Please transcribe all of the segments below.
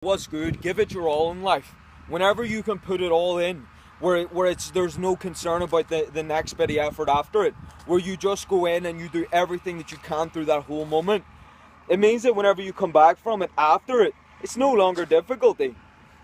What's good? Give it your all in life. Whenever you can put it all in, where there's no concern about the next bit of effort after it, where you just go in and you do everything that you can through that whole moment, it means that whenever you come back from it after it, it's no longer difficulty.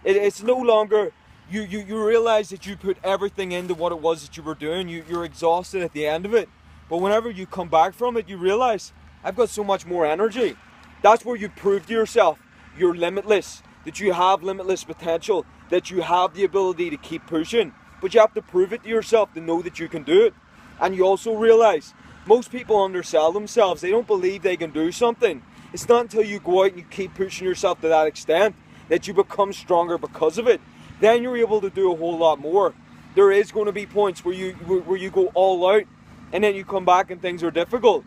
It's no longer, you realize that you put everything into what it was that you were doing. You're exhausted at the end of it. But whenever you come back from it, you realize, I've got so much more energy. That's where you prove to yourself you're limitless, that you have limitless potential, that you have the ability to keep pushing. But you have to prove it to yourself to know that you can do it. And you also realize, most people undersell themselves. They don't believe they can do something. It's not until you go out and you keep pushing yourself to that extent that you become stronger because of it. Then you're able to do a whole lot more. There is going to be points where you go all out and then you come back and things are difficult.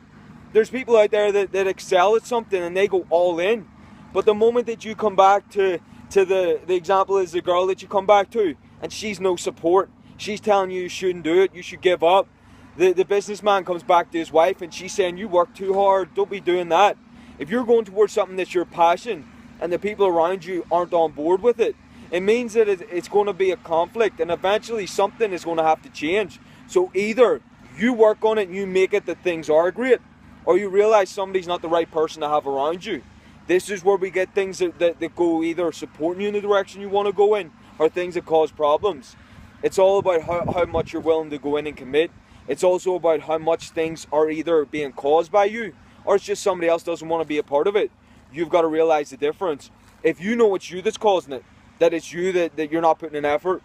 There's people out there that excel at something and they go all in. But the moment that you come back to the example is the girl that you come back to and she's no support. She's telling you shouldn't do it, you should give up. The businessman comes back to his wife and she's saying you work too hard, don't be doing that. If you're going towards something that's your passion and the people around you aren't on board with it, it means that it's going to be a conflict and eventually something is going to have to change. So either you work on it and you make it that things are great, or you realize somebody's not the right person to have around you. This is where we get things that go either supporting you in the direction you want to go in or things that cause problems. It's all about how much you're willing to go in and commit. It's also about how much things are either being caused by you or it's just somebody else doesn't want to be a part of it. You've got to realize the difference. If you know it's you that's causing it, that it's you that you're not putting in effort,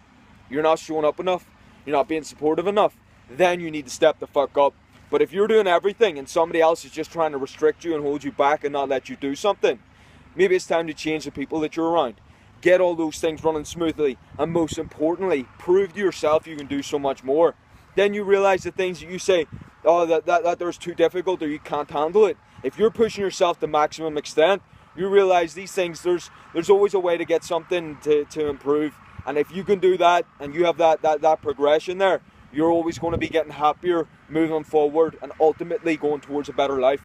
you're not showing up enough, you're not being supportive enough, then you need to step the fuck up. But if you're doing everything and somebody else is just trying to restrict you and hold you back and not let you do something, maybe it's time to change the people that you're around. Get all those things running smoothly, and most importantly, prove to yourself you can do so much more. Then you realize the things that you say, oh, that there's too difficult or you can't handle it. If you're pushing yourself to maximum extent, you realize these things, there's always a way to get something to improve. And if you can do that and you have that progression there, you're always going to be getting happier, moving forward, and ultimately going towards a better life.